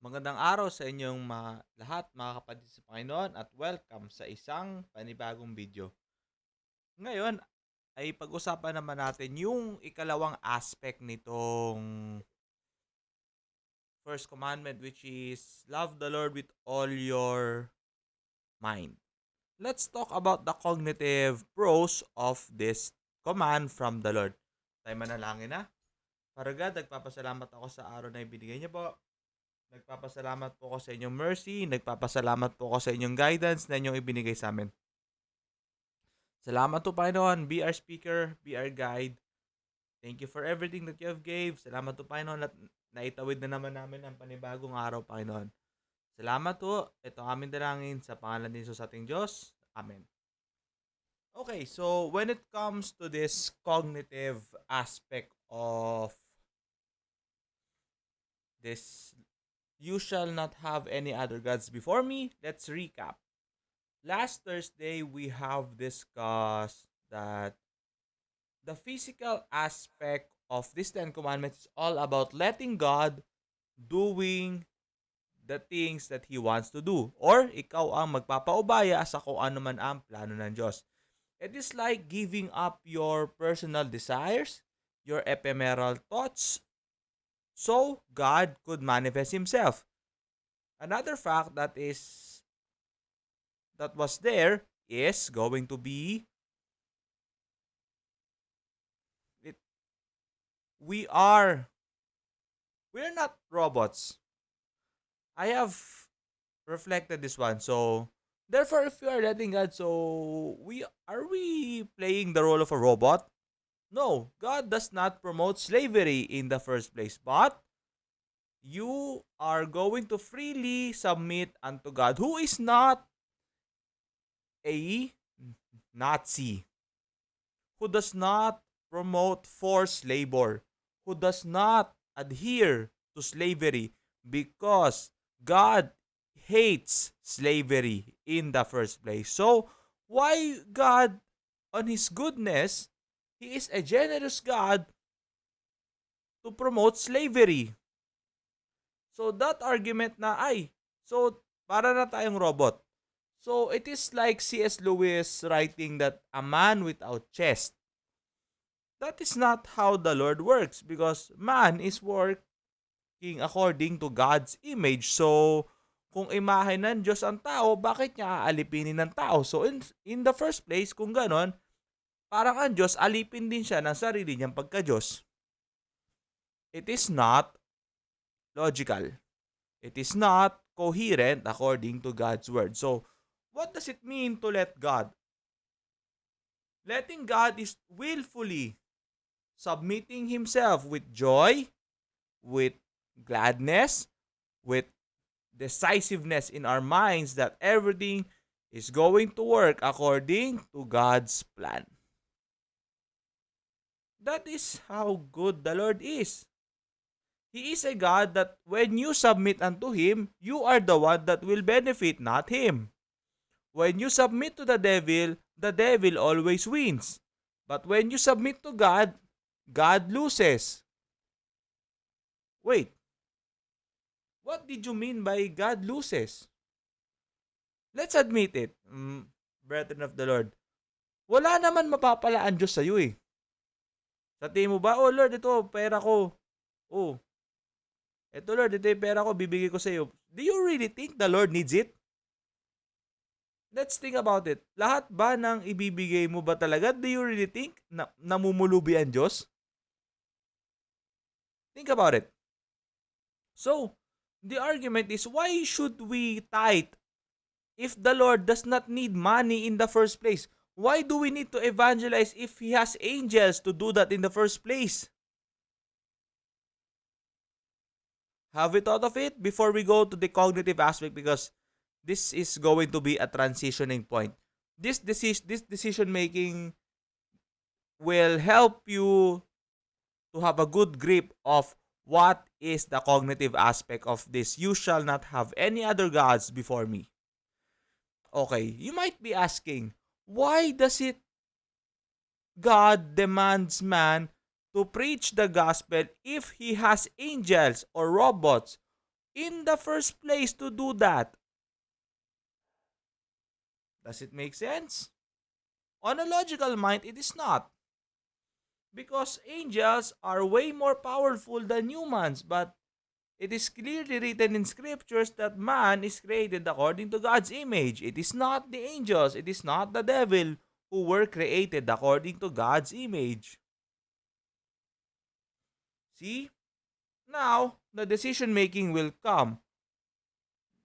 Magandang araw sa inyong lahat mga kapatid sa Panginoon at welcome sa isang panibagong video. Ngayon ay pag-usapan naman natin yung ikalawang aspect nitong first commandment, which is love the Lord with all your mind. Let's talk about the cognitive pros of this command from the Lord. Tayo manalangin na. Para God, nagpapasalamat ako sa araw na ibinigay niyo po. Nagpapasalamat po ako sa inyong mercy. Nagpapasalamat po ako sa inyong guidance na inyong ibinigay sa amin. Salamat po, Panginoon. Be our speaker. Be our guide. Thank you for everything that you have gave. Salamat po, Panginoon, at naitawid na naman namin ang panibagong araw, Panginoon. Salamat po. Ito ang aming dalangin sa pangalan ni Jesus ating Diyos. Amen. Okay, so when it comes to this cognitive aspect of this, you shall not have any other gods before me. Let's recap. Last Thursday, we have discussed that the physical aspect of this Ten Commandments is all about letting God doing the things that He wants to do. Or ikaw ang magpapaubaya sa kung ano man ang plano ng Diyos. It is like giving up your personal desires, your ephemeral thoughts, so God could manifest Himself. Another fact that was there is going to be we're not robots. I have reflected this one. So therefore, if we are letting God, so we playing the role of a robot? No, God does not promote slavery in the first place, but you are going to freely submit unto God, who is not a Nazi, who does not promote forced labor, who does not adhere to slavery, because God hates slavery in the first place. So, why God, on His goodness, He is a generous God to promote slavery? So, that argument na, so, para na tayong robot. So, it is like C.S. Lewis writing that a man without chest. That is not how the Lord works, because man is working according to God's image. So, kung imahe ng Diyos ang tao, bakit niya aalipinin ng tao? So, in the first place, kung ganon, parang ang Diyos, alipin din siya ng sarili niyang pagka-Diyos. It is not logical. It is not coherent according to God's word. So, what does it mean to let God? Letting God is willfully submitting Himself with joy, with gladness, with decisiveness in our minds that everything is going to work according to God's plan. That is how good the Lord is. He is a God that when you submit unto Him, you are the one that will benefit, not Him. When you submit to the devil always wins. But when you submit to God, God loses. Wait, what did you mean by God loses? Let's admit it, brethren of the Lord. Wala naman mapapala ang Diyos sa'yo eh. Sa tingin mo ba, oh Lord, ito, pera ko. Oh, ito Lord, ito yung pera ko, bibigay ko sa'yo. Do you really think the Lord needs it? Let's think about it. Lahat ba ng ibibigay mo ba talaga, do you really think na namumulubi ang Diyos? Think about it. So, the argument is, why should we tithe if the Lord does not need money in the first place? Why do we need to evangelize if He has angels to do that in the first place? Have we thought of it before we go to the cognitive aspect? Because this is going to be a transitioning point. This decision making will help you to have a good grip of what is the cognitive aspect of this. You shall not have any other gods before me. Okay, you might be asking, why does it God demands man to preach the gospel if He has angels or robots in the first place to do that? Does it make sense? On a logical mind, it is not. Because angels are way more powerful than humans, but it is clearly written in scriptures that man is created according to God's image. It is not the angels, it is not the devil who were created according to God's image. See? Now, the decision making will come.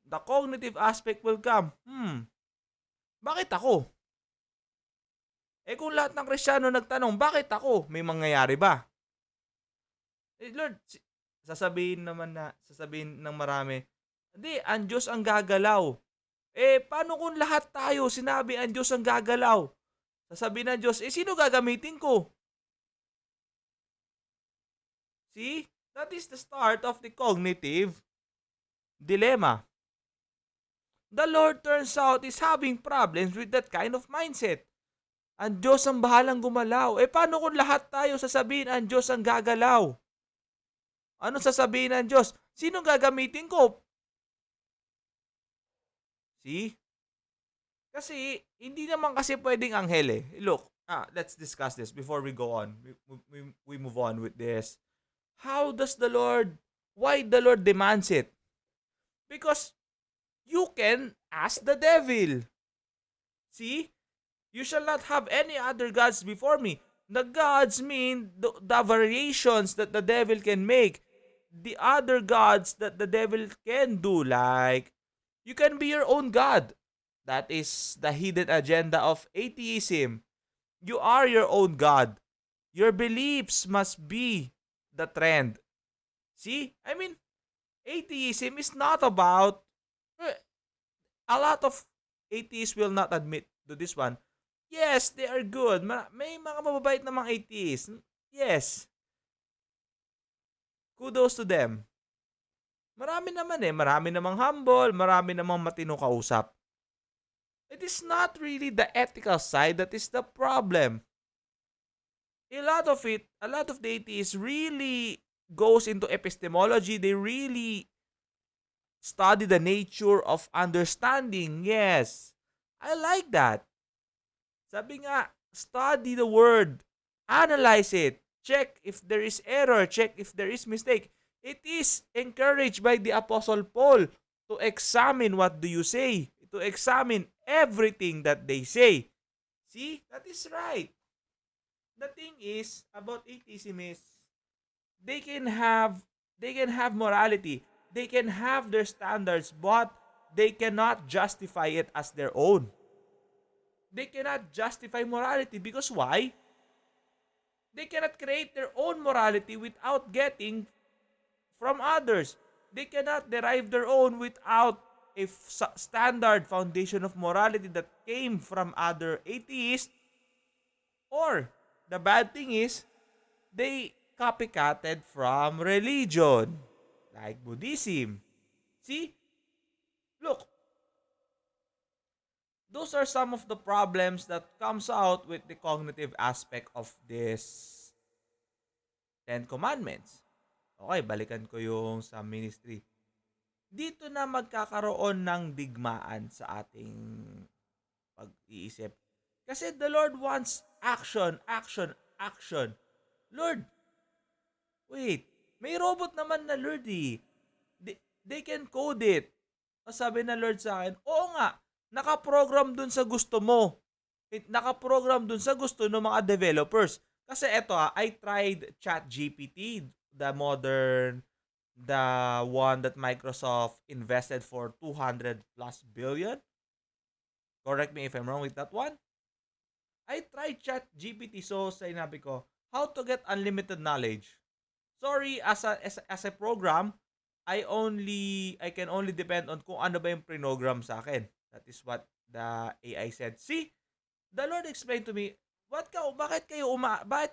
The cognitive aspect will come. Bakit ako? Kung lahat ng Kristiyano nagtanong, bakit ako? May mangyayari ba? Lord, sasabihin ng marami, hindi, ang Diyos ang gagalaw. Paano kung lahat tayo sinabi ang Diyos ang gagalaw? Sasabihin ng Diyos, sino gagamitin ko? See? That is the start of the cognitive dilemma. The Lord turns out is having problems with that kind of mindset. Ang Diyos ang bahalang gumalaw. Paano kung lahat tayo sasabihin ang Diyos ang gagalaw? Ano sasabihin ng Diyos? Sino gagamitin ko? See? Kasi, hindi naman kasi pwedeng anghel eh. Look, let's discuss this before we go on. We move on with this. Why the Lord demands it? Because you can ask the devil. See? You shall not have any other gods before me. The gods mean the variations that the devil can make. The other gods that the devil can do, like, you can be your own God. That is the hidden agenda of atheism. You are your own God. Your beliefs must be the trend. See? I mean, atheism is not about... A lot of atheists will not admit to this one. Yes, they are good. May mga mababait na mga atheists. Yes. Kudos to them. Marami naman Marami namang humble. Marami namang matino kausap. It is not really the ethical side that is the problem. A lot of the atheists really goes into epistemology. They really study the nature of understanding. Yes. I like that. Sabi nga, study the word. Analyze it. Check if there is error. Check if there is mistake. It is encouraged by the Apostle Paul to examine what do you say. To examine everything that they say. See? That is right. The thing is, about atheism is, they can have morality. They can have their standards, but they cannot justify it as their own. They cannot justify morality because why? They cannot create their own morality without getting from others. They cannot derive their own without a standard foundation of morality that came from other atheists. Or, the bad thing is, they copycatted from religion, like Buddhism. See? Look, those are some of the problems that comes out with the cognitive aspect of this Ten Commandments. Okay, balikan ko yung sa ministry. Dito na magkakaroon ng digmaan sa ating pag-iisip. Kasi the Lord wants action, action, action. Lord, wait, may robot naman na Lord eh. They can code it. Sabi na Lord sa akin, oo nga, nakaprogram dun sa gusto mo. Nakaprogram dun sa gusto ng mga developers. Kasi eto I tried ChatGPT, the one that Microsoft invested for 200 plus billion. Correct me if I'm wrong with that one. I tried ChatGPT, so sinabi ko, how to get unlimited knowledge. Sorry, as a program, I can only depend on kung ano ba yung program sa akin. That is what the AI said. See, the Lord explained to me, bakit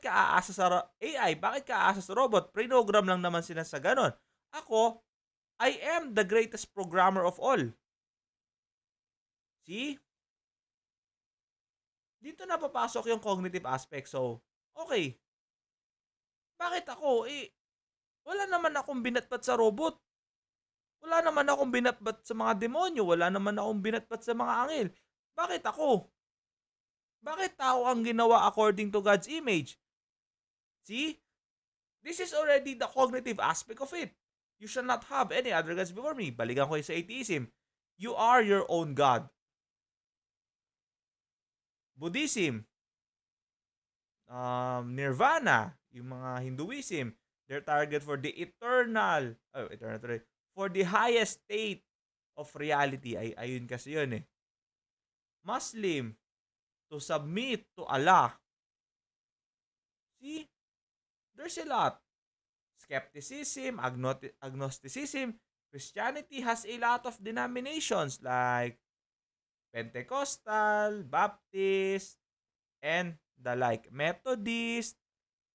ka aasa sa AI? Bakit ka aasa sa robot? Program lang naman sila sa ganon. Ako, I am the greatest programmer of all. See? Dito na papasok yung cognitive aspect. So, okay. Bakit ako? Wala naman akong binatbat sa robot. Wala wala naman akong binatbat sa mga demonyo, wala naman akong binatbat sa mga angel. Bakit ako? Bakit tao ang ginawa according to God's image? See? This is already the cognitive aspect of it. You shall not have any other gods before me. Balikan ko sa atheism. You are your own God. Buddhism, Nirvana, yung mga Hinduism, their target for the for the highest state of reality. Ayun kasi yun eh. Muslim, to submit to Allah. See? There's a lot. Skepticism, agnosticism. Christianity has a lot of denominations like Pentecostal, Baptist, and the like. Methodist,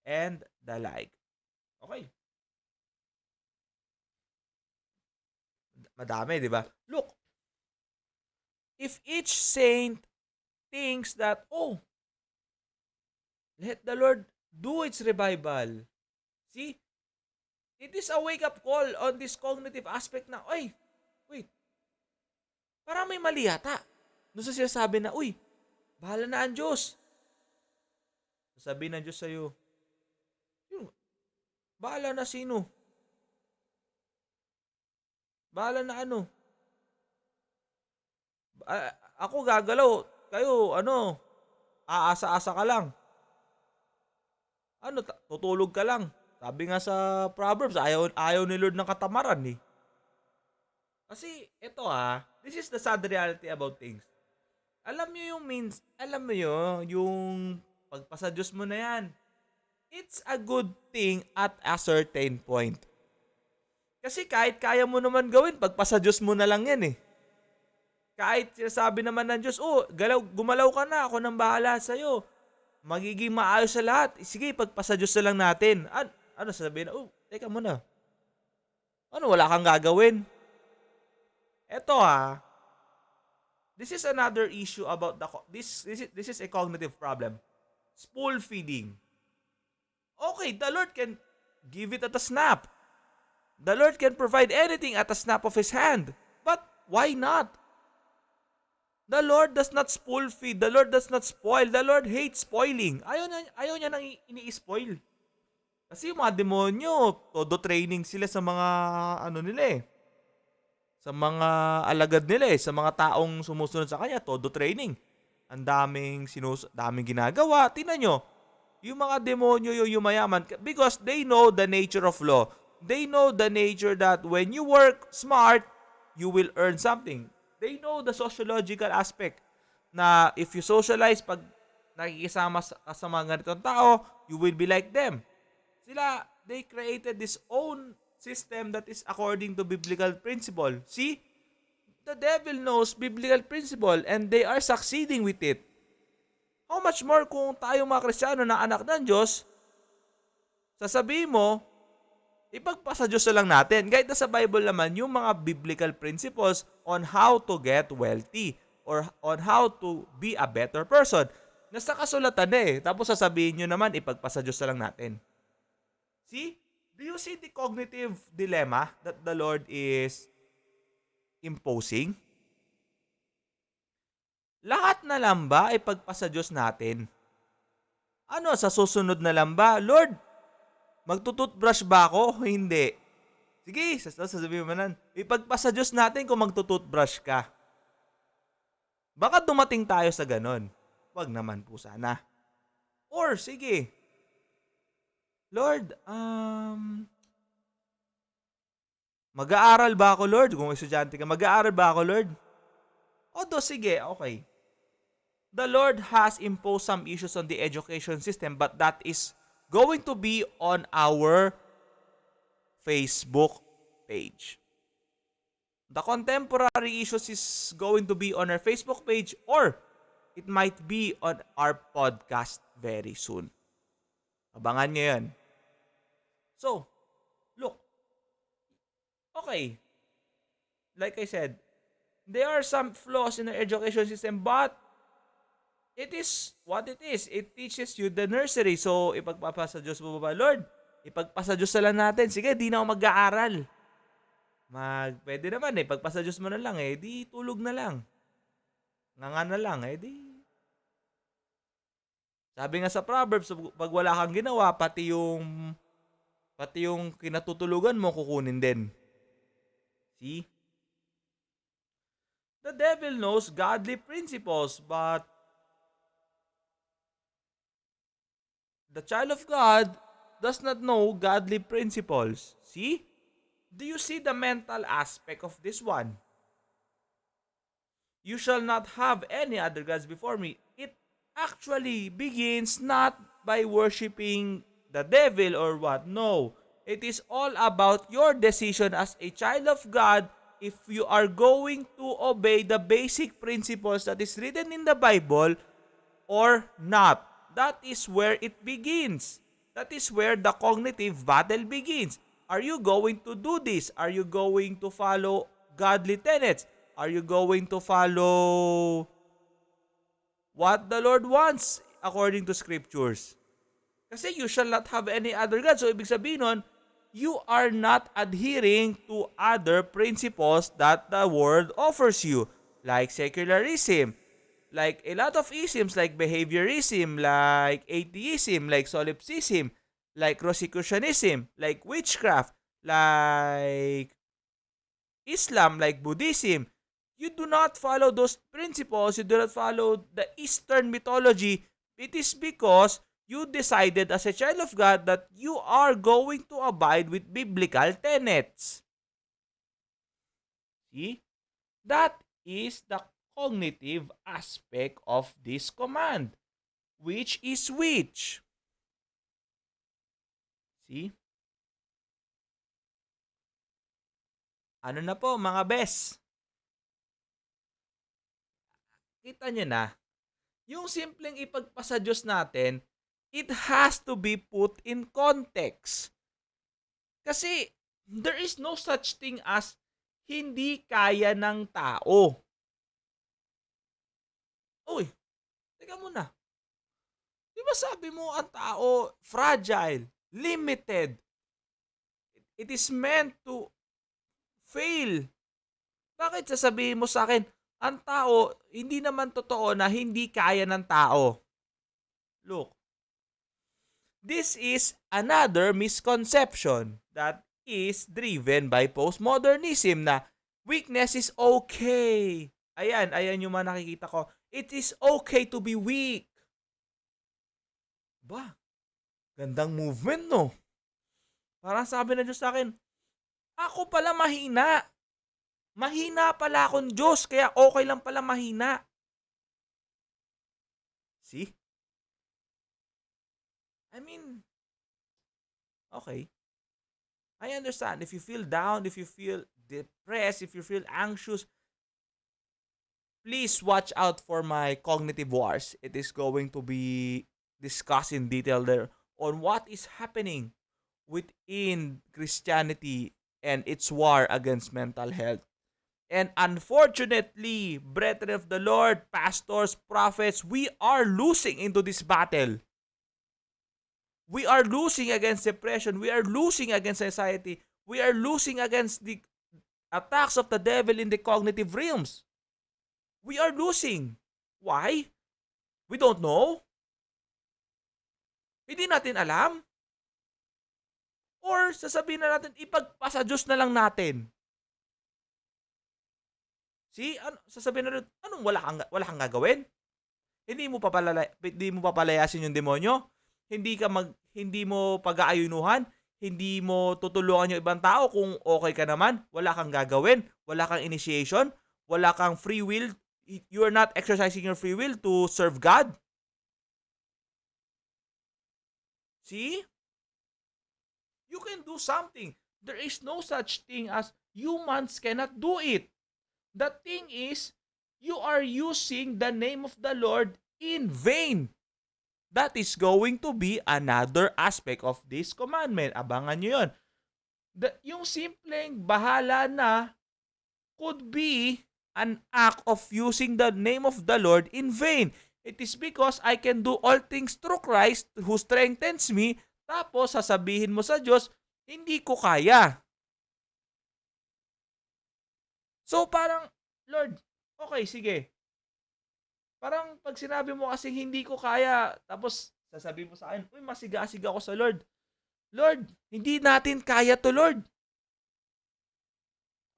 and the like. Okay. Madami, di ba? Look, if each saint thinks that, oh, let the Lord do its revival. See? It is a wake-up call on this cognitive aspect na, oy, wait, parang may mali yata. Doon sa sinasabi na, uy, bahala na ang Diyos. Sasabihin ng Diyos sa'yo, bahala na sino? Bahala na ano? Ako gagalaw, kayo, aasa-asa ka lang. Tutulog ka lang. Sabi nga sa Proverbs, ayaw ni Lord ng katamaran eh. Kasi, this is the sad reality about things. Alam nyo yung pagpasa Diyos mo na yan. It's a good thing at a certain point. Kasi kahit kaya mo naman gawin, pagpasa Diyos mo na lang yan eh. Kahit sinasabi naman ng Diyos, gumalaw ka na, ako nang bahala sa'yo. Magiging maayos sa lahat. Sige, pagpasa Diyos na lang natin. Sasabihin na, teka muna. Wala kang gagawin? This is another issue about this is a cognitive problem. Spoon feeding. Okay, the Lord can give it at a snap. The Lord can provide anything at a snap of His hand. But why not? The Lord does not spoon feed. The Lord does not spoil. The Lord hates spoiling. Ayaw niya nang ini-spoil. Kasi yung mga demonyo, todo training sila sa mga sa mga alagad nila sa mga taong sumusunod sa kanya, todo training. Ang daming ginagawa. Tingnan nyo, yung mga demonyo yung mayaman, because they know the nature of law. They know the nature that when you work smart, you will earn something. They know the sociological aspect na if you socialize, pag nakikisama sa mga ganitong tao, you will be like them. They created this own system that is according to biblical principle. See? The devil knows biblical principle and they are succeeding with it. How much more kung tayo mga Kristiyano na anak ng Diyos, sasabihin mo, ipagpasa Diyos na lang natin. Kahit na sa Bible naman, yung mga biblical principles on how to get wealthy or on how to be a better person. Nasa kasulatan Tapos sasabihin nyo naman, ipagpasa Diyos na lang natin. See? Do you see the cognitive dilemma that the Lord is imposing? Lahat na lang ba ipagpasa Diyos natin? Sa susunod na lang ba? Lord, magtututbrush ba ako? Hindi. Sige, sasabihin mo nan, ipagpasa Diyos natin kung magtututbrush ka. Baka dumating tayo sa ganon. Wag naman po sana. Or, sige, Lord, mag-aaral ba ako, Lord? Kung estudyante ka, mag-aaral ba ako, Lord? Sige, okay. The Lord has imposed some issues on the education system, but that is going to be on our Facebook page. The contemporary issues is going to be on our Facebook page, or it might be on our podcast very soon. Abangan nyo yan. So, look. Okay. Like I said, there are some flaws in the education system, but it is what it is. It teaches you the nursery. So, ipagpapasa Diyos mo ba, Lord? Ipagpasa Diyos na lang natin. Sige, di na ako mag-aaral. Pwede naman eh, pagpasa Diyos mo na lang eh, di tulog na lang. Nga na lang eh, di. Sabi nga sa Proverbs, pag wala kang ginawa, pati yung kinatutulugan mo kukunin din. See? The devil knows godly principles, but the child of God does not know godly principles. See? Do you see the mental aspect of this one? You shall not have any other gods before me. It actually begins not by worshiping the devil or what. No. It is all about your decision as a child of God if you are going to obey the basic principles that is written in the Bible or not. That is where it begins. That is where the cognitive battle begins. Are you going to do this? Are you going to follow godly tenets? Are you going to follow what the Lord wants according to scriptures? Kasi you shall not have any other God. So, ibig sabihin nun, you are not adhering to other principles that the world offers you. Like secularism, like a lot of isms like behaviorism, like atheism, like solipsism, like Rosicrucianism, like witchcraft, like Islam, like Buddhism. You do not follow those principles, you do not follow the Eastern mythology. It is because you decided as a child of God that you are going to abide with biblical tenets. See? That is the cognitive aspect of this command. Which is which? See? Ano na po mga bes? Kita nyo na, yung simpleng ipagpasa Diyos natin, it has to be put in context. Kasi there is no such thing as hindi kaya ng tao. Uy, teka muna. Di ba sabi mo ang tao fragile, limited? It is meant to fail. Bakit sasabihin mo sa akin, ang tao, hindi naman totoo na hindi kaya ng tao? Look, this is another misconception that is driven by postmodernism na weakness is okay. Ayan yung mga nakikita ko. It is okay to be weak. Ba, gandang movement no? Parang sabi na Diyos sa akin, ako pala mahina. Mahina pala akong Diyos, kaya okay lang pala mahina. See? I mean, okay. I understand. If you feel down, if you feel depressed, if you feel anxious, please watch out for my cognitive wars. It is going to be discussed in detail there on what is happening within Christianity and its war against mental health. And unfortunately, brethren of the Lord, pastors, prophets, we are losing into this battle. We are losing against depression. We are losing against anxiety. We are losing against the attacks of the devil in the cognitive realms. We are losing. Why? We don't know. Hindi natin alam. Or sasabihin na natin, ipagpasa Diyos na lang natin. See? Sasabihin na natin, anong wala kang gagawin? Hindi mo papalayasin yung demonyo? Hindi mo pag-aayunuhan, hindi mo tutulungan yung ibang tao kung okay ka naman, wala kang gagawin, wala kang initiation, wala kang free will, you are not exercising your free will to serve God. See? You can do something. There is no such thing as humans cannot do it. The thing is, you are using the name of the Lord in vain. That is going to be another aspect of this commandment. Abangan nyo yun. Yung simpleng bahala na could be an act of using the name of the Lord in vain. It is because I can do all things through Christ who strengthens me. Tapos sasabihin mo sa Diyos, hindi ko kaya. So parang, Lord, okay, sige. Parang pag sinabi mo kasi hindi ko kaya, tapos sasabihin mo sa akin, uy, masigasig ako sa Lord. Lord, hindi natin kaya to, Lord.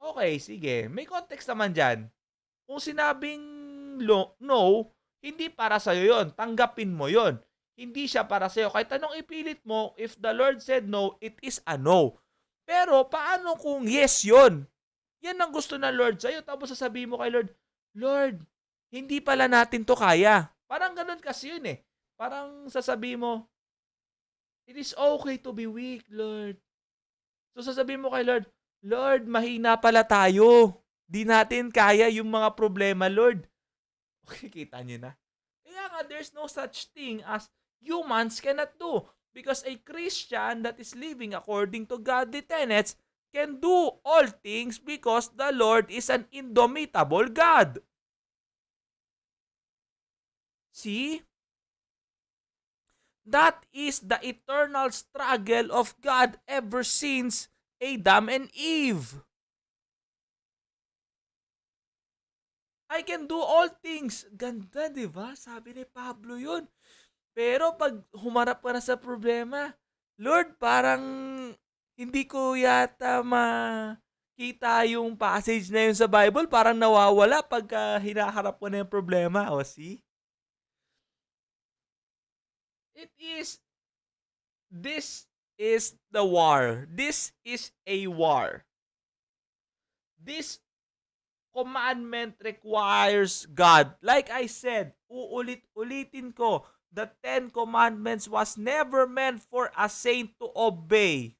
Okay, sige. May context naman dyan. Kung sinabing no, hindi para sa'yo yon. Tanggapin mo yon. Hindi siya para sa'yo. Kahit anong ipilit mo, if the Lord said no, it is a no. Pero paano kung yes yon? Yan ang gusto ng Lord sa'yo. Tapos sasabihin mo kay Lord, Lord, hindi pala natin to kaya. Parang ganun kasi yun eh. Parang sasabihin mo, it is okay to be weak, Lord. So sasabihin mo kay Lord, Lord, mahina pala tayo. Di natin kaya yung mga problema, Lord. Okay, kita niyo na. Kaya nga, there's no such thing as humans cannot do. Because a Christian that is living according to godly tenets can do all things because the Lord is an indomitable God. See? That is the eternal struggle of God ever since Adam and Eve. I can do all things. Ganda, di ba? Sabi ni Pablo yun. Pero pag humarap ka na sa problema, Lord, parang hindi ko yata makita yung passage na yun sa Bible. Parang nawawala pagka hinaharap ko na yung problema. O, see? This is the war. This is a war. This commandment requires God. Like I said, uulit-ulitin ko, the 10 Commandments was never meant for a saint to obey.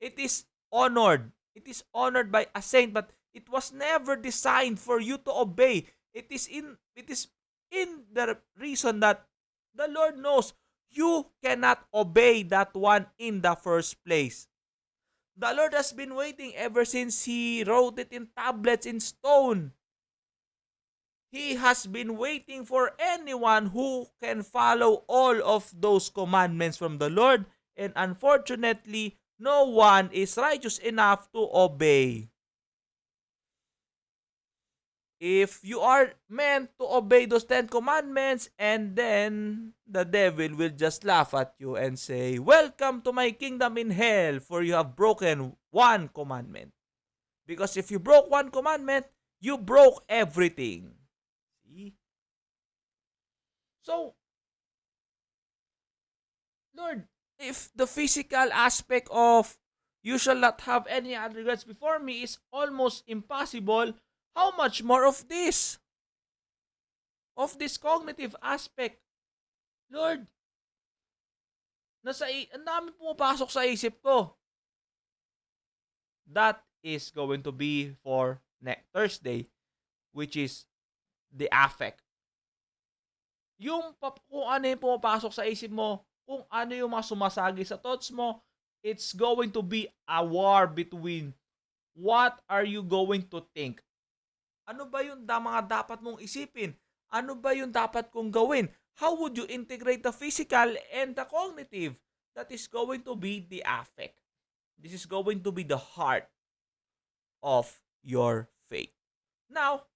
It is honored. It is honored by a saint, but it was never designed for you to obey. It is in the reason that the Lord knows you cannot obey that one in the first place. The Lord has been waiting ever since He wrote it in tablets in stone. He has been waiting for anyone who can follow all of those commandments from the Lord, and unfortunately, no one is righteous enough to obey. If you are meant to obey those 10 commandments, and then the devil will just laugh at you and say, welcome to my kingdom in hell, for you have broken one commandment. Because if you broke one commandment, you broke everything. See? So, Lord, if the physical aspect of you shall not have any other gods before me is almost impossible, how much more of this? Of this cognitive aspect? Lord, ang dami pumapasok sa isip ko. That is going to be for next Thursday, which is the affect. Kung ano yung pumapasok sa isip mo, kung ano yung mga sumasagi sa thoughts mo, it's going to be a war between what are you going to think. Ano ba yung mga dapat mong isipin? Ano ba yung dapat kong gawin? How would you integrate the physical and the cognitive? That is going to be the affect. This is going to be the heart of your faith. Now,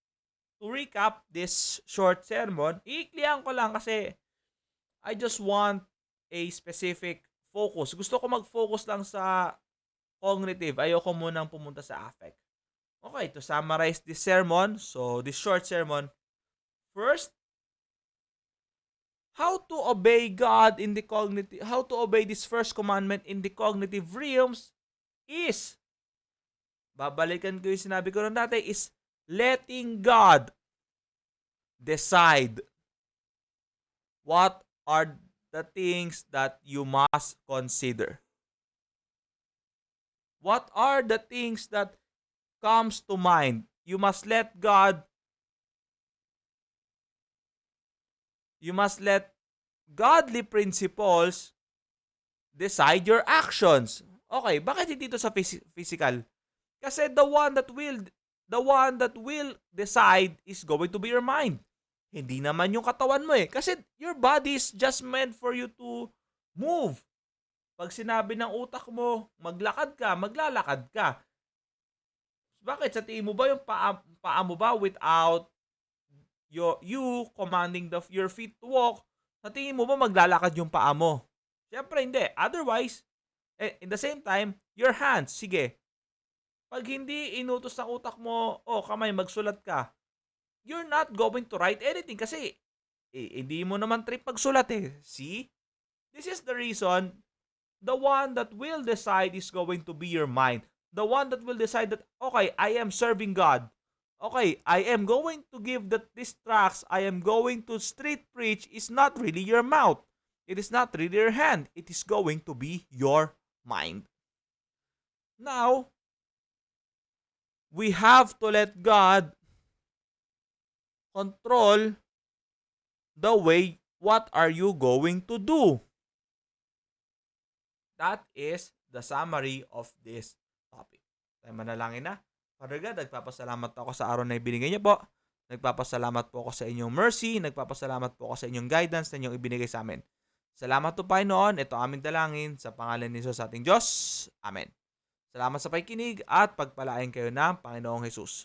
to recap this short sermon, iiklihan ko lang kasi I just want a specific focus. Gusto ko mag-focus lang sa cognitive. Ayoko munang pumunta sa affect. Okay, to summarize this sermon, so this short sermon, first, how to obey God in the cognitive, how to obey this first commandment in the cognitive realms is, babalikan ko yung sinabi ko rin dati, is letting God decide what are the things that you must consider. What are the things that comes to mind? You must let godly principles decide your actions. Okay, bakit hindi ito sa physical? Kasi the one that will decide is going to be your mind. Hindi naman yung katawan mo eh. Kasi your body is just meant for you to move. Pag sinabi ng utak mo, maglakad ka, maglalakad ka. Bakit? Sa tingin mo ba yung paa mo ba without you commanding your feet to walk, sa tingin mo ba maglalakad yung paa mo? Siyempre hindi. Otherwise, in the same time, your hands, sige. Pag hindi inutos ng utak mo, kamay, magsulat ka, you're not going to write anything kasi hindi mo naman trip magsulat eh. See? This is the reason the one that will decide is going to be your mind. The one that will decide that, okay, I am serving God. Okay, I am going to give these tracts, I am going to street preach is not really your mouth. It is not really your hand. It is going to be your mind. Now, we have to let God control the way what are you going to do. That is the summary of this topic. Tayo manalangin na. Father God, nagpapasalamat ako sa araw na ibinigay niyo po. Nagpapasalamat po ako sa inyong mercy. Nagpapasalamat po ako sa inyong guidance na inyong ibinigay sa amin. Salamat po, Panginoon. Ito aming dalangin sa pangalan ni Jesus sa ating Diyos. Amen. Salamat sa pakikinig at pagpalain kayo ng Panginoong Jesus.